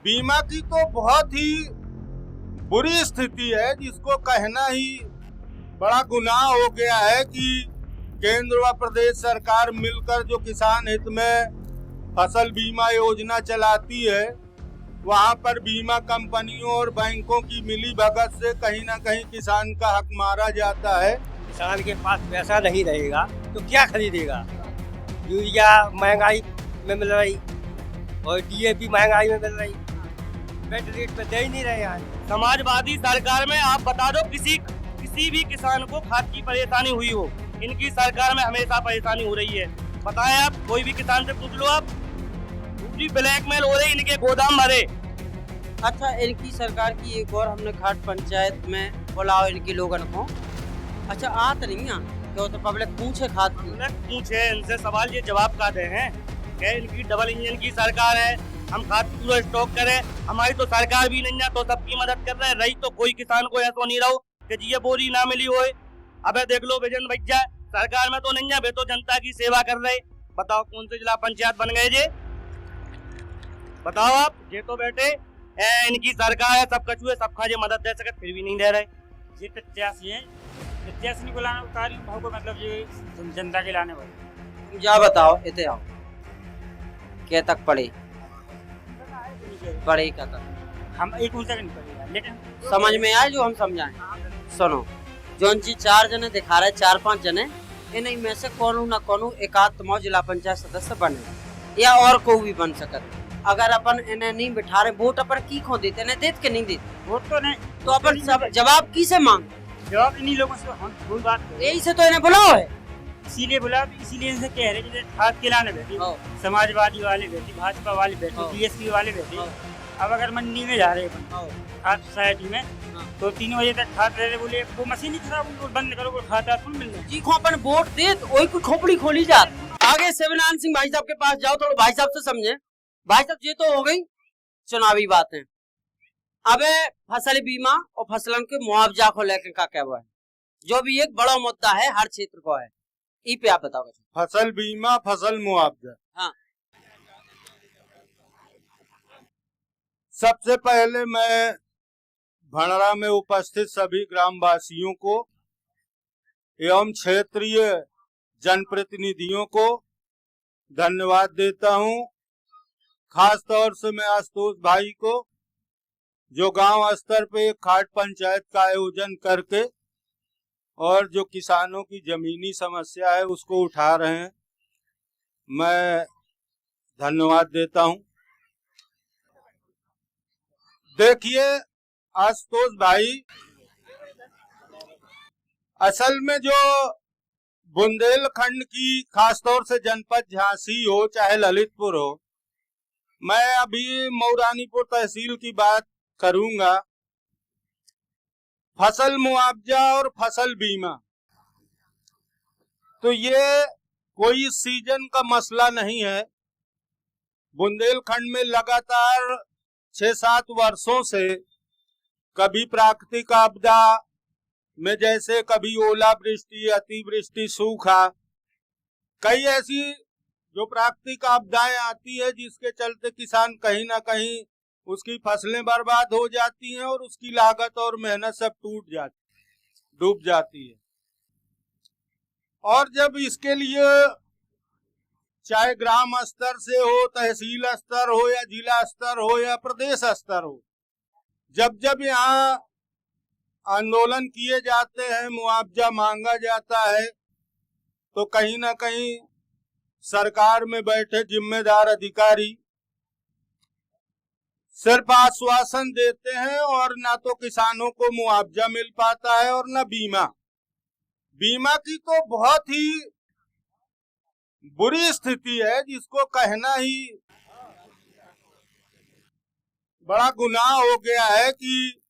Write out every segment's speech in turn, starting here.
बीमा की तो बहुत ही बुरी स्थिति है, जिसको कहना ही बड़ा गुनाह हो गया है कि केंद्र व प्रदेश सरकार मिलकर जो किसान हित में फसल बीमा योजना चलाती है, वहां पर बीमा कंपनियों और बैंकों की मिलीभगत से कहीं ना कहीं किसान का हक मारा जाता है। किसान के पास पैसा नहीं रहेगा तो क्या खरीदेगा। यूरिया महंगाई में मिल रही और डीएपी महंगाई में मिल रही, बेड रेट पे दे ही नहीं रहे हैं। समाजवादी सरकार में आप बता दो किसी भी किसान को खाद की परेशानी हुई हो, इनकी सरकार में हमेशा परेशानी हो रही है। बताएं आप, कोई भी किसान से पूछ लो आप, पूरी ब्लैकमेल हो रही, इनके गोदाम भरे। अच्छा, इनकी सरकार की एक और हमने खाट पंचायत में बुलाओ इनके लोगों को। अच्छा, आत नहीं है तो पब्लिक पूछे खाद की, पूछे इनसे सवाल, ये जवाब का दे हैं क्या इनकी डबल इंजन की सरकार है, हम खाद पूरा स्टॉक करें। हमारी तो सरकार भी नहीं है तो सबकी मदद कर रहे हैं। रही तो कोई किसान को ऐसा नहीं रहो कि जी ये बोरी ना मिली होए। अबे देख लो वजन बच जाए, सरकार में तो नहीं है, वे तो जनता की सेवा कर रहे। बताओ कौन से जिला पंचायत बन गए जे, बताओ आप। ये तो बेटे इनकी सरकार है, सब कछुए सब खाजे मदद दे सके, फिर भी नहीं दे रहे। ये प्रत्याशी है, प्रत्याशी को लाना उतारी भाव को, मतलब ये जनता के लाने वाले। जा बताओ, इतने आओ क्या तक पढ़े क्या तक हम एक ऊंचा नहीं पड़ेगा, लेकिन समझ में आए जो हम समझाएं। सुनो, जोन जी 4 जने दिखा रहे, 4-5 जने, इन्हीं में से कोनो ना कोनो एक आध तुम जिला पंचायत सदस्य बने या और कोई भी बन सकते। अगर अपन इन्हें नहीं बिठा रहे, वोट अपन की खो देते, इन्हें देते के नहीं देते वोट तो नहीं, तो अपन जवाब की से मांग, जवाब इन्हीं लोगों से हम भूल बात है। यही से तो इन्हें बुलाओ है, इसीलिए बुला, इसीलिए इनसे कह रहे कि खाद खिलाने बैठी, समाजवादी वाले बैठी, भाजपा वाले बैठी, बीएसपी वाले बैठी। अब अगर मंडी में जा रहे हैं खाद सोसाइटी में, तो 3 बजे तक खाद रहे, बोले वो मशीन ही खराब, उनको बंद करो, खाद आपको मिल जाए। जी को अपन वोट दे तो वही कोई खोपड़ी खोली जात। आगे शिवनारायण सिंह भाई साहब के पास जाओ, थोड़ा भाई साहब से समझे। भाई साहब, ये तो हो गई चुनावी बातें, अब फसल बीमा और फसलन के मुआवजा को लेकर का क्या हुआ है, जो भी एक बड़ा मुद्दा है हर क्षेत्र को है, ई पे आप बताओ। फसल बीमा, फसल मुआवजा। हाँ, सबसे पहले मैं भंडरा में उपस्थित सभी ग्रामवासियों को एवं क्षेत्रीय जनप्रतिनिधियों को धन्यवाद देता हूं। खास तौर से मैं आशुतोष भाई को, जो गांव स्तर पे एक खाट पंचायत का आयोजन करके और जो किसानों की जमीनी समस्या है उसको उठा रहे हैं, मैं धन्यवाद देता हूं। देखिए आशुतोष भाई, असल में जो बुंदेलखंड की खासतौर से जनपद झांसी हो चाहे ललितपुर हो, मैं अभी मऊरानीपुर तहसील की बात करूंगा। फसल मुआवजा और फसल बीमा तो ये कोई सीजन का मसला नहीं है। बुंदेलखंड में लगातार 6-7 वर्षों से कभी प्राकृतिक आपदा में, जैसे कभी ओलावृष्टि, अतिवृष्टि, सूखा, कई ऐसी जो प्राकृतिक आपदाएं आती है जिसके चलते किसान कहीं ना कहीं उसकी फसलें बर्बाद हो जाती हैं और उसकी लागत और मेहनत सब डूब जाती है। और जब इसके लिए चाहे ग्राम स्तर से हो, तहसील स्तर हो या जिला स्तर हो या प्रदेश स्तर हो, जब यहाँ आंदोलन किए जाते हैं, मुआवजा मांगा जाता है, तो कहीं ना कहीं सरकार में बैठे जिम्मेदार अधिकारी सिर्फ आश्वासन देते हैं और ना तो किसानों को मुआवजा मिल पाता है और ना बीमा। बीमा की तो बहुत ही बुरी स्थिति है, जिसको कहना ही बड़ा गुनाह हो गया है कि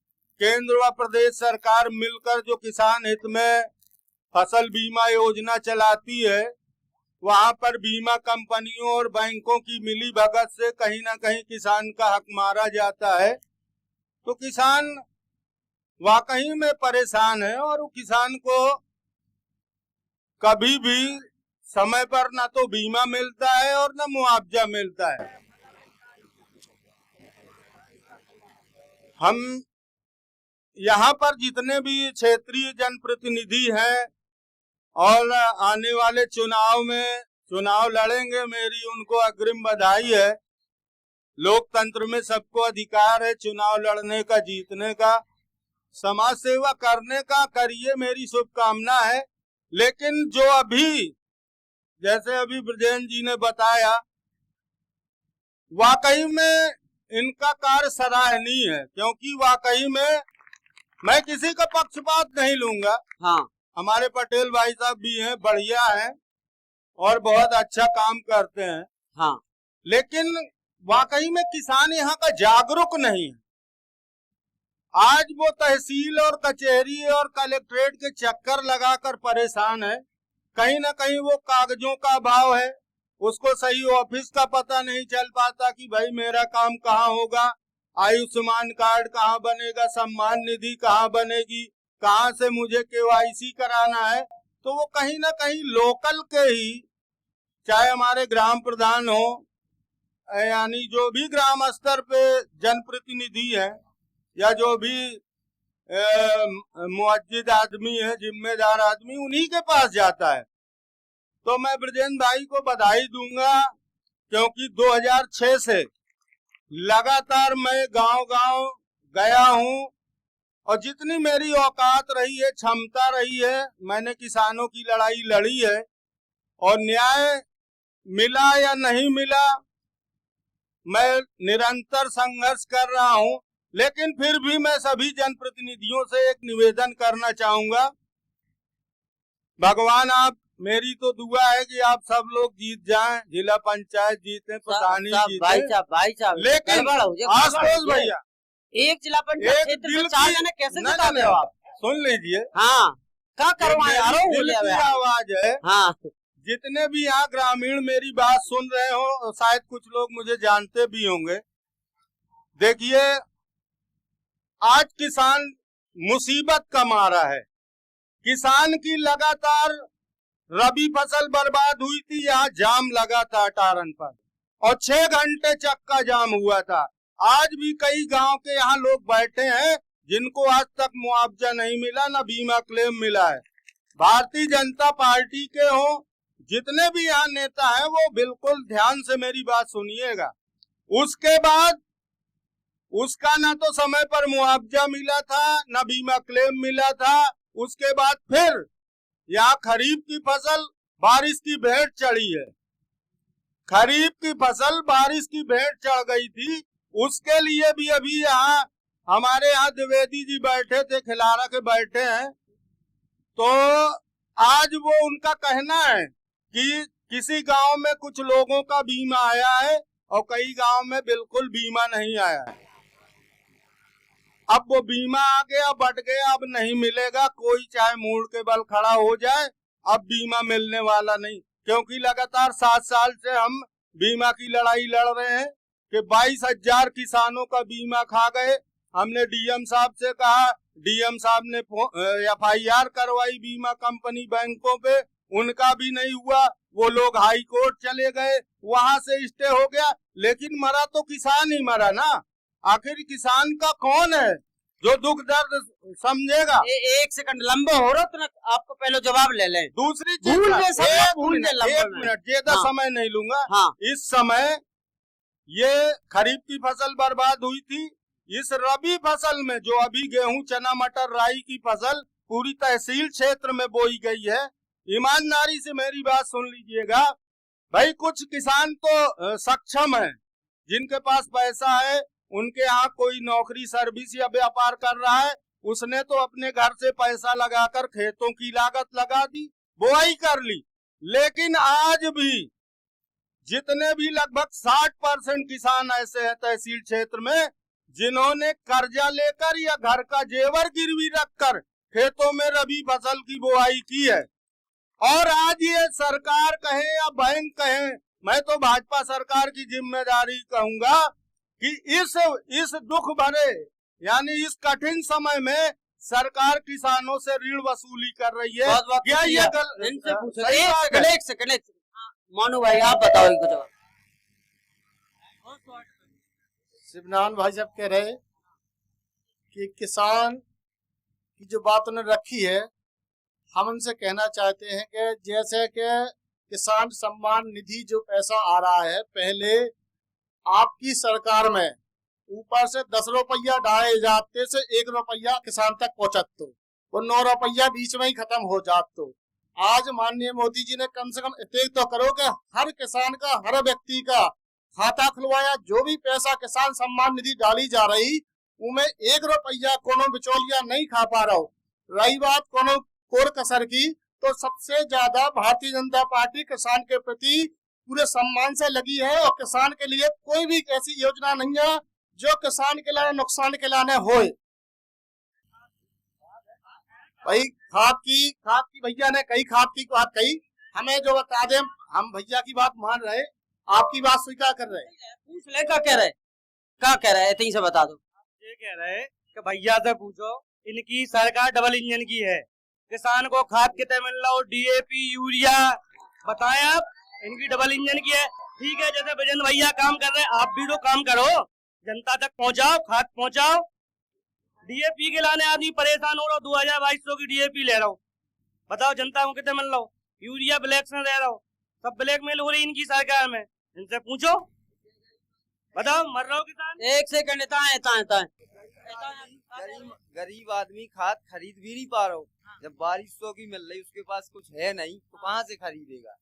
केंद्र व प्रदेश सरकार मिलकर जो किसान हित में फसल बीमा योजना चलाती है, वहां पर बीमा कंपनियों और बैंकों की मिलीभगत से कहीं ना कहीं किसान का हक मारा जाता है। तो किसान वाकई में परेशान है और वो किसान को कभी भी समय पर ना तो बीमा मिलता है और ना मुआवजा मिलता है। हम यहाँ पर जितने भी क्षेत्रीय जनप्रतिनिधि हैं और आने वाले चुनाव में चुनाव लड़ेंगे, मेरी उनको अग्रिम बधाई है। लोकतंत्र में सबको अधिकार है चुनाव लड़ने का, जीतने का, समाज सेवा करने का, करिए, मेरी शुभकामना है। लेकिन जो अभी जैसे अभी ब्रजेंद्र जी ने बताया, वाकई में इनका कार्य सराहनीय है, क्योंकि वाकई में मैं किसी का पक्षपात नहीं लूंगा। हाँ, हमारे पटेल भाई साहब भी हैं, बढ़िया हैं और बहुत अच्छा काम करते हैं। हाँ, लेकिन वाकई में किसान यहाँ का जागरूक नहीं है। आज वो तहसील और कचहरी और कलेक्ट्रेट के चक्कर लगाकर परेशान है। कहीं ना कहीं वो कागजों का अभाव है, उसको सही ऑफिस का पता नहीं चल पाता कि भाई मेरा काम कहाँ होगा, आयुष्मान कार्ड कहाँ बनेगा, सम्मान निधि कहाँ बनेगी, कहाँ से मुझे केवाईसी कराना है। तो वो कहीं ना कहीं लोकल के ही, चाहे हमारे ग्राम प्रधान हो, यानी जो भी ग्राम स्तर पे जनप्रतिनिधि है या जो भी मुअज्जिद आदमी है, जिम्मेदार आदमी, उन्हीं के पास जाता है। तो मैं ब्रजेंद्र भाई को बधाई दूंगा, क्योंकि 2006 से लगातार मैं गांव-गांव गया हूं और जितनी मेरी औकात रही है, क्षमता रही है, मैंने किसानों की लड़ाई लड़ी है। और न्याय मिला या नहीं मिला, मैं निरंतर संघर्ष कर रहा हूं। लेकिन फिर भी मैं सभी जनप्रतिनिधियों से एक निवेदन करना चाहूंगा, भगवान आप, मेरी तो दुआ है कि आप सब लोग जीत जाएं, जिला पंचायत जीते, प्रधानी जीते। भाई साहब, लेकिन आशुतोष भैया, एक जिला पंचायत क्षेत्र में 4 जने कैसे जिताते हो आप? सुन लीजिए। हाँ, क्या करवाए आवाज है। हाँ, जितने भी यहाँ ग्रामीण मेरी बात सुन रहे हो, शायद कुछ लोग मुझे जानते भी होंगे। देखिए, आज किसान मुसीबत का मारा है। किसान की लगातार रबी फसल बर्बाद हुई थी, यहाँ जाम लगा था टारन पर और 6 घंटे चक्का जाम हुआ था। आज भी कई गांव के यहाँ लोग बैठे हैं जिनको आज तक मुआवजा नहीं मिला, ना बीमा क्लेम मिला है। भारतीय जनता पार्टी के हो, जितने भी यहाँ नेता हैं, वो बिल्कुल ध्यान से मेरी बात सुनिएगा। उसके बाद उसका ना तो समय पर मुआवजा मिला था, ना बीमा क्लेम मिला था। उसके बाद फिर यहाँ खरीफ की फसल बारिश की भेंट चढ़ी है। खरीफ की फसल बारिश की भेंट चढ़ गई थी, उसके लिए भी अभी यहाँ हमारे यहाँ द्विवेदी जी बैठे थे, खिलारा के बैठे हैं। तो आज वो उनका कहना है कि किसी गांव में कुछ लोगों का बीमा आया है और कई गांव में बिल्कुल बीमा नहीं आया है। अब वो बीमा आ गया, बढ़ गया, अब नहीं मिलेगा। कोई चाहे मूड के बल खड़ा हो जाए, अब बीमा मिलने वाला नहीं, क्योंकि लगातार 7 साल से हम बीमा की लड़ाई लड़ रहे हैं कि 22,000 किसानों का बीमा खा गए। हमने डीएम साहब से कहा, डीएम साहब ने FIR करवाई बीमा कंपनी बैंकों पे, उनका भी नहीं हुआ। वो लोग हाई कोर्ट चले गए, वहां से स्टे हो गया। लेकिन मरा तो किसान ही मरा ना। आखिर किसान का कौन है जो दुख दर्द समझेगा? एक सेकंड लंबा हो रहा तो ना, आपको पहले जवाब ले लें। दूसरी चीज, एक मिनट ज्यादा समय नहीं लूंगा। हाँ। इस समय ये खरीफ की फसल बर्बाद हुई थी। इस रबी फसल में जो अभी गेहूं, चना, मटर, राई की फसल पूरी तहसील क्षेत्र में बोई गई है। ईमानदारी से मेरी बात सुन लीजिएगा भाई, कुछ किसान तो सक्षम है, जिनके पास पैसा है, उनके यहाँ कोई नौकरी, सर्विस या व्यापार कर रहा है, उसने तो अपने घर से पैसा लगाकर खेतों की लागत लगा दी, बुआई कर ली। लेकिन आज भी जितने भी लगभग 60% किसान ऐसे हैं तहसील क्षेत्र में, जिन्होंने कर्जा लेकर या घर का जेवर गिरवी रखकर खेतों में रबी फसल की बुआई की है। और आज ये सरकार कहे या बैंक कहे, मैं तो भाजपा सरकार की जिम्मेदारी कहूंगा कि इस दुख भरे यानी इस कठिन समय में सरकार किसानों से ऋण वसूली कर रही है। क्या ये एक सेकंड मोनू भाई, आप बताओ एक जवाब। शिवनारायण भाई साहब कह रहे कि किसान की जो बात उन्होंने रखी है, हम उनसे कहना चाहते हैं कि जैसे कि किसान सम्मान निधि जो पैसा आ रहा है, पहले आपकी सरकार में ऊपर से 10 रुपया डाले जाते से 1 रुपया किसान तक पहुंचत, तो वो 9 रुपया बीच में ही खत्म हो जात। तो आज माननीय मोदी जी ने कम से कम इतने तो करो कि हर किसान का, हर व्यक्ति का खाता खुलवाया। जो भी पैसा किसान सम्मान निधि डाली जा रही उनमें 1 रुपया कोनो बिचौलिया नहीं खा पा रहा हो। रही बात कोनो कोर कसर की, तो सबसे ज्यादा भारतीय जनता पार्टी किसान के प्रति पूरे सम्मान से लगी है और किसान के लिए कोई भी ऐसी योजना नहीं है जो किसान के लिए नुकसान के लाने होए। भाई खाद की भैया ने कई खाद की बात कही, हमें जो बता दें, हम भैया की बात मान रहे, आपकी बात स्वीकार कर रहे। पूछ ले क्या कह रहे इतनी से बता दो। ये कह रहे कि भैया से पूछो, इनकी सरकार डबल इंजन की है, किसान को खाद कितने मिल रहा हो, डीएपी यूरिया बताएं आप, इनकी डबल इंजन की है। ठीक है, जैसे विजेंद्र भैया काम कर रहे हैं, आप भी तो काम करो, जनता तक पहुंचाओ, खाद पहुंचाओ। डीएपी के लाने आदमी परेशान हो रहा हो, 2200 की डीएपी ले रहा हूँ, बताओ जनता को कितने मिल रहा हो। यूरिया ब्लैक से दे रहा हो, सब ब्लैक मेल हो रही इनकी सरकार में, इनसे पूछो, बताओ मर रहा हो किसान। एक सेकंड, गरीब आदमी खाद खरीद भी नहीं पा रहा हो। जब 2200 की मिल रही, उसके पास कुछ है नहीं, तो कहाँ से खरीदेगा।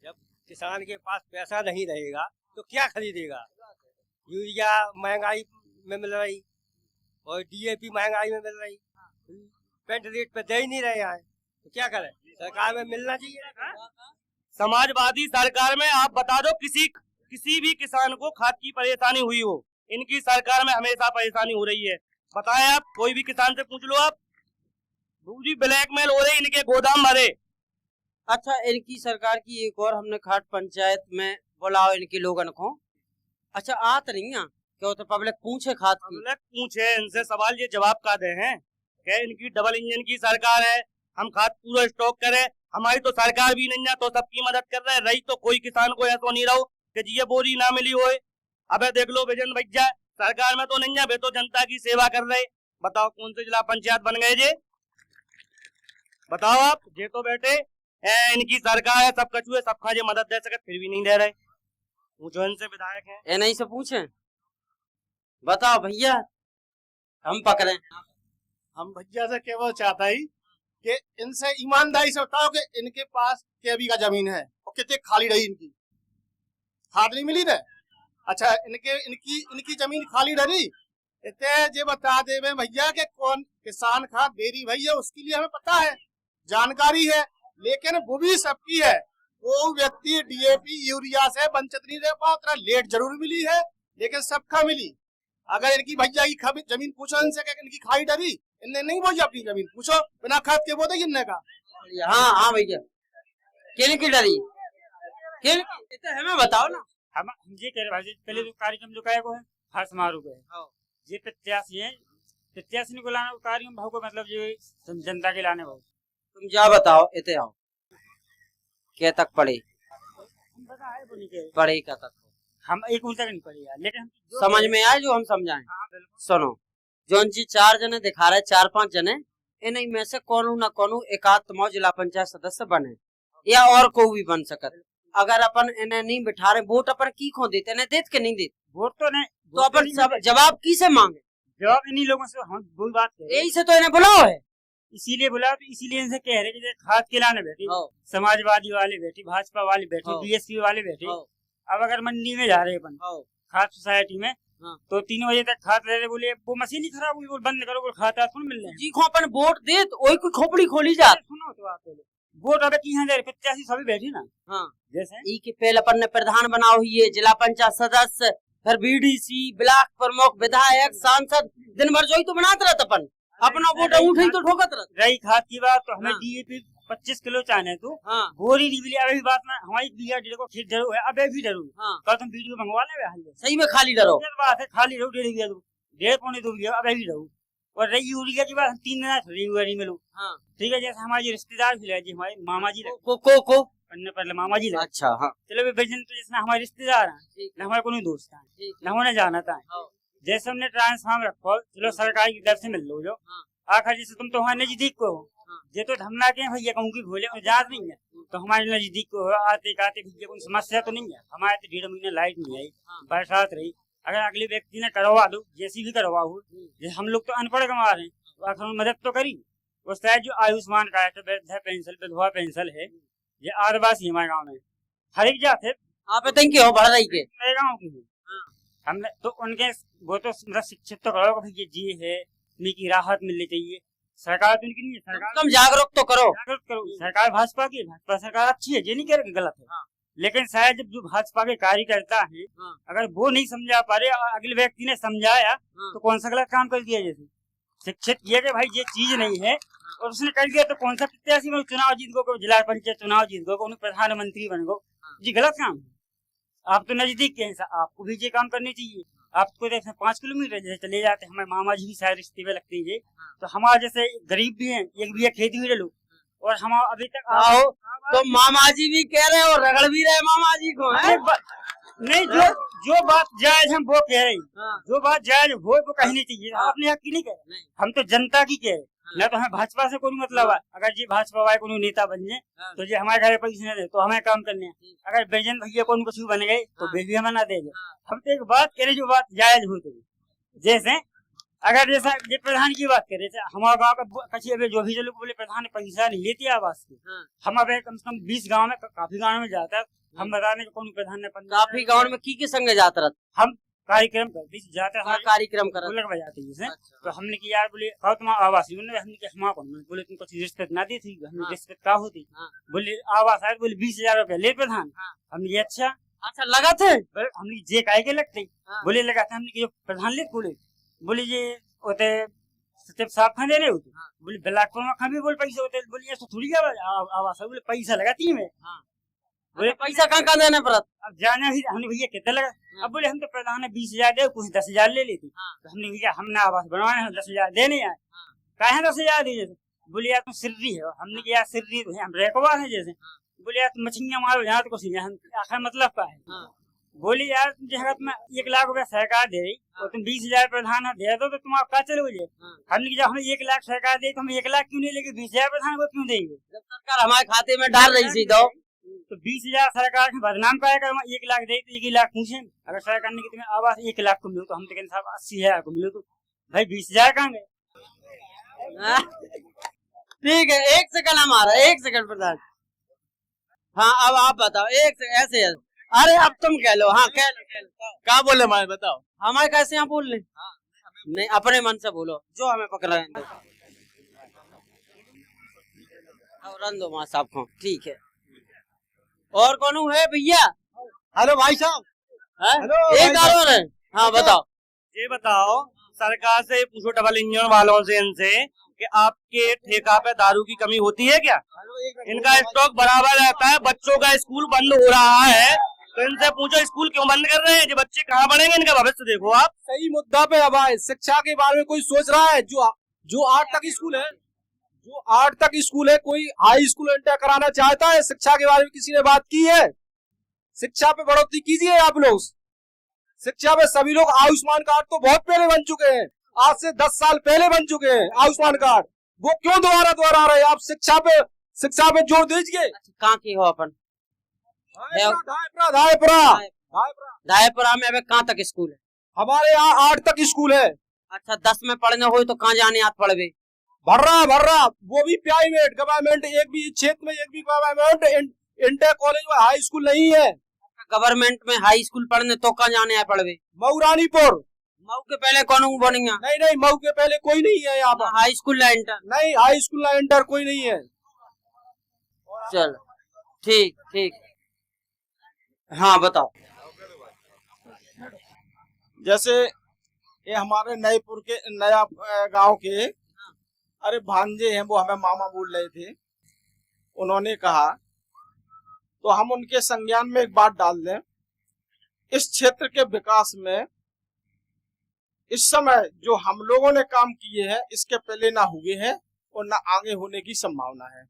जब किसान के पास पैसा नहीं रहेगा तो क्या खरीदेगा। यूरिया महंगाई में मिल रही और डीएपी महंगाई में मिल रही, पेट रेट पे दे ही नहीं रहे हैं, तो क्या करें। सरकार में मिलना चाहिए। समाजवादी सरकार में आप बता दो किसी भी किसान को खाद की परेशानी हुई हो, इनकी सरकार में हमेशा परेशानी हो रही है। बताएं आप, कोई भी किसान से पूछ लो आप, दूसरी ब्लैकमेल हो रही, इनके गोदाम भरे। अच्छा, इनकी सरकार की एक और हमने खाट पंचायत में बुलाओ इनके लोगन को। अच्छा, आत नहीं है क्यों, तो पब्लिक पूछे खाद की। पब्लिक पूछे, इनसे सवाल ये जवाब का दे हैं कि इनकी डबल इंजन की सरकार है, हम खाद पूरा स्टॉक करें, हमारी तो सरकार भी नहीं है, तो सबकी मदद कर रहे हैं। रही तो कोई किसान को ऐसा नहीं रहो कि जी बोरी ना मिली होए। अबे देख लो विजेंद्र भैया सरकार में तो नहीं है, वे तो जनता की सेवा कर रहे। बताओ कौन से जिला पंचायत बन गए जे, बताओ आप। ये तो बैठे इनकी सरकार है, सब कछुए सब खाजे मदद दे सके, फिर भी नहीं दे रहे। पूछो इनसे, विधायक है, ए नहीं से पूछे, बताओ भैया हम पकड़े। हम भैया से केवल चाहता ही कि इनसे ईमानदारी से बताओ कि इनके पास क्या बीघा जमीन है और कितने खाली रही, इनकी खाद नहीं मिली ना। अच्छा, इनकी जमीन खाली रही, इतने ये बता दे भैया कि कौन किसान खाद दे रही भैया, उसके लिए हमें पता है, जानकारी है, लेकिन वो भी सबकी है। वो व्यक्ति डीएपी यूरिया से वंचित नहीं रह पाओ, उतना लेट जरूर मिली है लेकिन सबका मिली। अगर इनकी भैया की जमीन पूछो इनसे कि इनकी खाई डरी, इनने नहीं बोझी अपनी जमीन, पूछो बिना खाद के बोते इनने का। हाँ भैया, किन की डरी, हमें बताओ ना। हम ये कह रहे भाई, पहले जो कार्यक्रम जो कहे वो है हर समारोह है, ये प्रत्याशी है, प्रत्याशी ने को लाना कार्यक्रम भाव को, मतलब ये जनता के लाने भाव। तुम जा बताओ, इतने आओ, क्या तक पढ़े क्या तक हम एक उन तक नहीं पढ़े यार, लेकिन समझ में आए जो हम समझाएं। सुनो, जो जी 4 जने दिखा रहे, 4-5 जने, इन्हीं में से कोनो न कोनो एकाध तुम्हारा जिला पंचायत सदस्य बने या और कोई भी बन सकत। अगर अपन इन्हें नहीं बिठा रहे, वोट अपन की खो देते, इन्हें देत के नहीं देते, वोट तो नहीं, तो अपन जवाब की से मांगे। जवाब इन्हीं लोगों से हम वही बात करें, यही से तो इन्हें बुलाओ है, इसीलिए बुलाओ। तो इसीलिए इनसे कह रहे कि खाद खिलाने बैठी, समाजवादी वाले बैठी, भाजपा वाले बैठी, बीएसपी वाले बैठी। अब अगर मंडी में जा रहे अपन खाद सोसाइटी में, तो 3 बजे तक खाद ले रहे, बोले वो मशीन ही खराब हुई, बोल बंद करो, बोल खाता सुन मिल रहे जी को अपन वोट दे तो वही कोई खोपड़ी खोली जा। सुनो तो आप पहले वोट अबे की दे रहे, प्रत्याशी सभी बैठी ना। हाँ, जैसे ई के पहले अपन ने प्रधान बनाओ हुई है, जिला पंचायत सदस्य, फिर बीडीसी, ब्लॉक प्रमुख, विधायक, सांसद, दिन भर जो ही तो बनाते रहते अपन, अपना वोट उठे ही तो ठोकत रहते। रही खाद की बात, तो हमें डीएपी 25 किलो चाहिए, तो बोरी नहीं मिली। अभी बात ना, हमारी बीघा डेढ़ को खेत डरो है, अबे भी डरो। कल तुम वीडियो मंगवा ले, सही में खाली डरो बात है, खाली रहो, 1.5 बीघा दो, 1.5-2 बीघा, अबे भी डरो। और रही यूरिया की बात, हम 3 दिन मिलो, ठीक है। जैसे हमारे रिश्तेदार भी रहे, हमारे मामा जी को पहले मामा जी लगे। अच्छा, हाँ, चलो वे बेजन तो जैसे हमारे रिश्तेदार हैं, न हमारे को नहीं दोस्त है, न होने जाना था, जैसे हमने ट्रांसफार्म रखो, चलो सरकारी की तरफ से मिल लो जो आखिर जैसे तुम तो हमारे नजदीक को हो, ये तो हमला के भैया कहूँ की खोले और जात नहीं है, तो हमारे नजदीक को हो, आते आते भैया कोई समस्या तो नहीं है। हमारे तो 1.5 महीने लाइट नहीं आई, बरसात रही, अगर अगले व्यक्ति ने करवा दो जैसी भी करवा हो, जैसे हम लोग तो अनपढ़ कमा रहे हैं, तो आखिर मदद तो करी। वो शायद जो आयुष्मान कार्ड वृद्धा पेंशन विधवा पेंशन है, ये आदिवासी हमारे गाँव में हर एक जात है। आप बताएंगे हो भर रही के मेरे गाँव की है, हमने तो उनके वो तो मतलब शिक्षित तो करो भैया जी है, इनकी राहत मिलनी चाहिए। सरकार तो इनकी नहीं है, सरकार कम जागरूक तो करो। जागरूक करो। सरकार भाजपा की, भाजपा सरकार अच्छी है, ये नहीं कह रहे गलत है, लेकिन शायद जब जो भाजपा के कार्यकर्ता है अगर वो नहीं समझा पा रहे और अगले व्यक्ति ने समझाया तो कौन सा गलत काम कर दिया। जैसे शिक्षित किया कि भाई ये चीज नहीं है और उसने कर दिया, तो कौन सा प्रत्याशी में चुनाव जीत गो, जिला पंचायत चुनाव जीत गो, प्रधानमंत्री बन गो, जी गलत काम है। आप तो नजदीक के हैं, आपको भी ये काम करनी चाहिए। आपको जैसे 5 किलोमीटर जैसे चले जाते हैं, हमारे मामा जी भी शायद रिश्ते में लगते हैं, तो हमारे जैसे गरीब भी हैं, एक भी खेती हुई लो, और हम अभी तक आओ तो मामा जी भी कह रहे हो, रगड़ भी रहे मामा जी को है? नहीं, जो बात जायज हम वो कह रहे हैं, जो बात जायज वो तो कहनी चाहिए, हम अपने हक की नहीं कह रहे, हम तो जनता की कह रहे, न तो हमें भाजपा से कोई मतलब है। अगर जी भाजपा वाले कोई नेता बन जाए तो जी हमारे घर पैसे न दे तो हमें काम करने हैं, अगर बैजन भैया को कुछ बन गए तो वे भी हमें ना देंगे। हम तो एक बात कह रहे जो बात जायज हो तो, जैसे अगर जैसा ये प्रधान की बात करें, हमारे गाँव का कच्ची अभी जो भी लोग बोले प्रधान पैसा नहीं लेती आवास की, हम अब कम से कम 20 गाँव में काफी गाँव में जाता है, हम बताने को कौन प्रधान ने काफी गाँव में की के संग जाता रहता, हम कार्यक्रम करते जाते हैं, कार्यक्रम कर बजाते जैसे, तो हमने की यार बोले खाओ तुम आवास, हमने हमारा कौन बोले तुम कुछ रिश्वत ना दी थी, हमने रिश्वत क्या होती, बोले आवास आए, बोले 20,000 रुपया ले प्रधान। हमने अच्छा लगा थे, हमने जे काय के लगते, बोले लगा था, हमने प्रधान ले बोले ये होते साफ खाने रहे होते, बोले बिलासपुर में खाने बोले पैसे होते, बोले ऐसा थोड़ी आवास है, बोले पैसा लगाती है, बोले पैसा कहाँ देने पर, अब जाने ही हमने भैया कितना लगा, अब बोले हम तो प्रधान ने 20,000 दे, कुछ 10,000 ले लेती, तो हमने भैया हमने आवास बनवाए हैं 10,000 देने आए, कहे 10,000 दी, जैसे बोले यार तुम सिर्री है, हमने कहा यार सिर्री तो है, हम रेकवा है, जैसे बोले यार तुम मछलियां मारो यहाँ तो कुछ नहीं, हम आखिर मतलब का है, बोले यार तुम जगह में 1 लाख रुपया सरकार दे रही और तुम 20,000 प्रधान दे दो तो तुम आप क्या चलो बोले, हमने जब हमें 1 लाख सरकार दे तो हम 1 लाख क्यों नहीं लेके 20,000 प्रधान को क्यों देंगे, जब सरकार हमारे खाते में डाल रही थी तो 20,000 सरकार ने बदनाम कराएगा, 1 लाख दे तो 1 लाख पूछे, अगर सरकार ने तुम्हें आवास 1 लाख को मिलो तो हम तो कहते साहब 80,000 को मिलो, तो भाई 20,000 कहाँ गए। ठीक है, 1 सेकंड हमारा, 1 सेकंड प्रधान, हाँ अब आप बताओ, ऐसे अरे अब तुम कह लो, हाँ कह लो, क्या बोले मैं बताओ, हमारे कैसे यहाँ बोल रहे, नहीं अपने मन से बोलो जो हमें पकड़ रहे हैं, रन दो वहाँ साहब को, ठीक है। और कौन है भैया, हेलो भाई साहब, एक और है, हाँ बताओ, ये बताओ सरकार से पूछो डबल इंजन वालों से, इनसे कि आपके ठेका पे दारू की कमी होती है क्या, इनका स्टॉक बराबर रहता है, बच्चों का स्कूल बंद हो रहा है, तो इनसे पूछो स्कूल क्यों बंद कर रहे हैं, ये बच्चे कहाँ पढ़ेंगे, इनका भविष्य देखो आप। सही मुद्दा पे अब आए, शिक्षा के बारे में कोई सोच रहा है, जो 8 तक स्कूल है, जो 8 तक स्कूल है, कोई हाई स्कूल एंटर कराना चाहता है, शिक्षा के बारे में किसी ने बात की है, शिक्षा पे बढ़ोतरी कीजिए आप लोग, शिक्षा पे सभी लोग, आयुष्मान कार्ड तो बहुत पहले बन चुके हैं, आज से 10 साल पहले बन चुके हैं आयुष्मान कार्ड, वो क्यों दोबारा रहे, आप शिक्षा पे जोर दीजिए। कहाँ की हो अपन, धायपुरा में अब कहाँ तक स्कूल है, हमारे यहाँ 8 तक स्कूल है। अच्छा 10 में पढ़ने हो तो कहाँ जाने आप पढ़वे, भर रहा वो भी प्राइवेट, गवर्नमेंट एक भी क्षेत्र में, एक भी गवर्नमेंट इंटर कॉलेज में हाई स्कूल नहीं है। गवर्नमेंट में हाई स्कूल पढ़ने तो कहाँ जाने है पढ़वे, मऊ रानीपुर, मऊ के पहले कौन बनेगा, नहीं मऊ के पहले कोई नहीं है यहाँ पर, हाई स्कूल ला इंटर, नहीं हाई स्कूल ला इंटर कोई नहीं है। चल ठीक, हाँ बताओ। जैसे ये हमारे नईपुर के नया गांव के अरे भांजे हैं, वो हमें मामा बोल रहे थे, उन्होंने कहा तो हम उनके संज्ञान में एक बात डाल दें, इस क्षेत्र के विकास में इस समय जो हम लोगों ने काम किए हैं इसके पहले ना हुए हैं और ना आगे होने की संभावना है।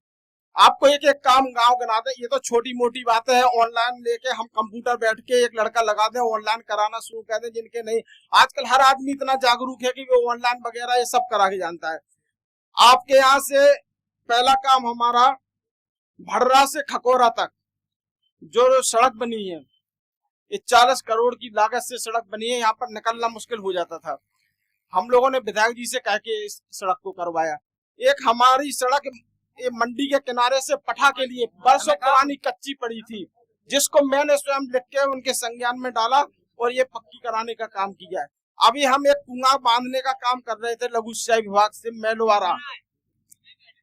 आपको एक एक काम गांव गिना दे, ये तो छोटी मोटी बातें हैं। ऑनलाइन लेके हम कंप्यूटर बैठ के एक लड़का लगा दें, ऑनलाइन कराना शुरू कर दें। जिनके नहीं, आजकल हर आदमी इतना जागरूक है कि वो ऑनलाइन वगैरह ये सब करा के जानता है। आपके यहाँ से पहला काम हमारा भड़रा से खकोरा तक जो सड़क बनी है, ये 40 करोड़ की लागत से सड़क बनी है। यहाँ पर निकलना मुश्किल हो जाता था। हम लोगों ने विधायक जी से कह के इस सड़क को करवाया। एक हमारी सड़क ये मंडी के किनारे से पठा के लिए बरसों पुरानी कच्ची पड़ी थी, जिसको मैंने स्वयं लिख के उनके संज्ञान में डाला और ये पक्की कराने का काम किया है। अभी हम एक कुआं बांधने का काम कर रहे थे लघु सिंचाई विभाग से मैलोवारा।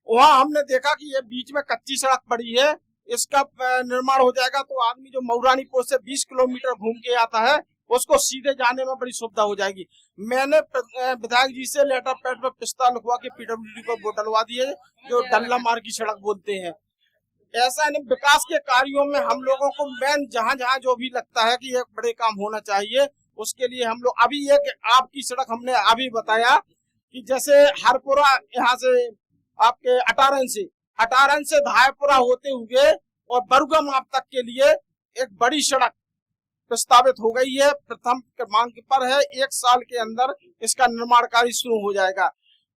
वहाँ हमने देखा कि ये बीच में कच्ची सड़क पड़ी है, इसका निर्माण हो जाएगा तो आदमी जो मऊरानीपुर से 20 किलोमीटर घूम के आता है उसको सीधे जाने में बड़ी सुविधा हो जाएगी। मैंने विधायक जी से लेटर पैड पर पिस्ता लिखवा के पीडब्ल्यूडी को वो डलवा दिए, जो डल्ला मार्ग की सड़क बोलते हैं। ऐसा नहीं, विकास के कार्यों में हम लोगों को मेन जहाँ जहाँ जो भी लगता है कि ये बड़े काम होना चाहिए, उसके लिए हम लोग अभी ये आपकी सड़क हमने अभी बताया कि जैसे हरपुरा यहाँ से आपके अटारन से धायपुरा होते हुए और बरुगम आप तक के लिए एक बड़ी सड़क प्रस्तावित हो गई है, प्रथम क्रमांक पर है। 1 साल के अंदर इसका निर्माण कार्य शुरू हो जाएगा।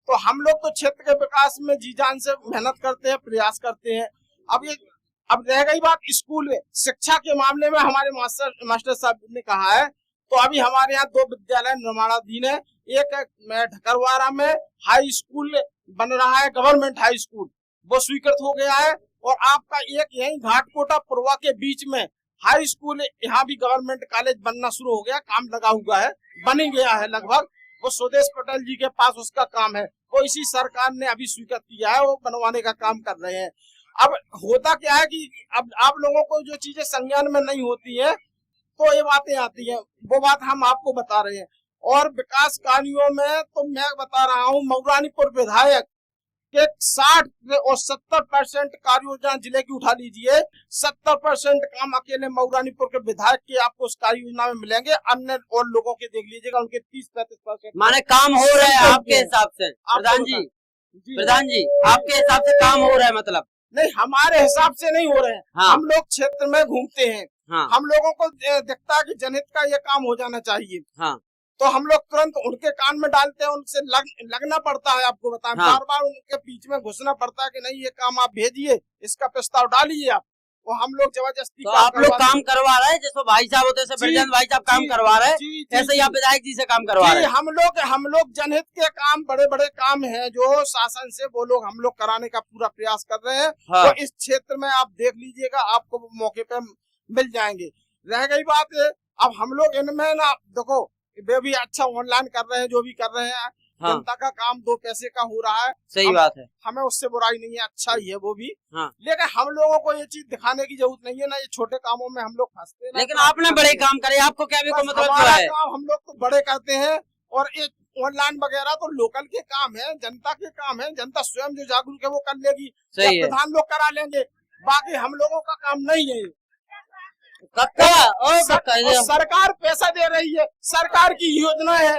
तो हम लोग तो क्षेत्र के विकास में जी जान से मेहनत करते हैं, प्रयास करते हैं। अब रह गई बात स्कूल में शिक्षा के मामले में, हमारे मास्टर साहब ने कहा है तो अभी हमारे यहाँ 2 विद्यालय निर्माणाधीन है। एक ढकरवारा में हाई स्कूल बन रहा है, गवर्नमेंट हाई स्कूल, वो स्वीकृत हो गया है। और आपका एक यही घाटकोटा पुरवा के बीच में हाई स्कूल, यहाँ भी गवर्नमेंट कॉलेज बनना शुरू हो गया, काम लगा हुआ है, बन ही गया है लगभग। वो स्वदेश पटेल जी के पास उसका काम है, वो इसी सरकार ने अभी स्वीकृत किया है, वो बनवाने का काम कर रहे हैं। अब होता क्या है कि अब आप लोगों को जो चीजें संज्ञान में नहीं होती है तो ये बातें आती है, वो बात हम आपको बता रहे हैं। और विकास कार्यों में तो मैं बता रहा हूँ, मऊरानीपुर विधायक के 60 और 70% कार्य योजना जिले की उठा लीजिए, 70% काम अकेले मऊरानीपुर के विधायक के आपको उस कार्य योजना में मिलेंगे। अन्य और लोगों के देख लीजिएगा, उनके 30-35% माने काम हो रहा है आपके हिसाब से। प्रधान जी आपके हिसाब से काम हो रहा है? मतलब नहीं, हमारे हिसाब से नहीं हो रहे हैं। हाँ। हम लोग क्षेत्र में घूमते हैं। हाँ। हम लोगों को दिखता है कि जनहित का ये काम हो जाना चाहिए। हाँ। तो हम लोग तुरंत उनके कान में डालते हैं, उनसे लगना पड़ता है। आपको बताएं, हाँ। बार बार उनके बीच में घुसना पड़ता है कि नहीं ये काम आप भेजिए, इसका प्रस्ताव डालिए आप। वो हम लोग जबरदस्ती तो आप लोग काम करवा रहे हैं, जैसे भाई साहब होते हैं, ब्रजेंद्र भाई साहब काम करवा रहे हैं, ऐसे ही आप विधायक जी से काम करवा रहे हैं। हम लोग जनहित के काम, बड़े बड़े काम हैं जो शासन से वो लोग हम लोग कराने का पूरा प्रयास कर रहे हैं। हाँ। तो इस क्षेत्र में आप देख लीजिएगा, आपको मौके पे मिल जाएंगे। रह गई बात है, अब हम लोग इनमें ना देखो, वे भी अच्छा ऑनलाइन कर रहे हैं, जो भी कर रहे हैं। हाँ। जनता का काम 2 पैसे का हो रहा है, सही बात है, हमें उससे बुराई नहीं है, अच्छा ही है वो भी। हाँ। लेकिन हम लोगों को ये चीज दिखाने की जरूरत नहीं है ना, ये छोटे कामों में हम लोग फंसते हैं। लेकिन आपने बड़े काम करे, आपको क्या भी को मतलब जो हमारा है काम हम लोग तो बड़े करते हैं। और एक ऑनलाइन वगैरह तो लोकल के काम है, जनता के काम है। जनता स्वयं जो जागरूक है वो कर लेगी, सही है। प्रधान लोग करा लेंगे, बाकी हम लोगों का काम नहीं है। और सरकार पैसा दे रही है, सरकार की योजना है,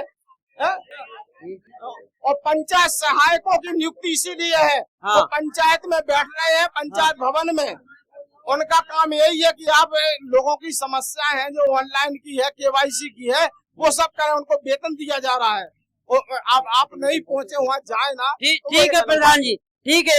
और पंचायत सहायकों की नियुक्ति इसीलिए है। हाँ। तो पंचायत में बैठ रहे हैं, पंचायत भवन में, उनका काम यही है कि आप लोगों की समस्या है जो ऑनलाइन की है, KYC की है, वो सब करें। उनको वेतन दिया जा रहा है। आप नहीं पहुंचे वहाँ जाए ना। ठीक है प्रधान जी, ठीक है।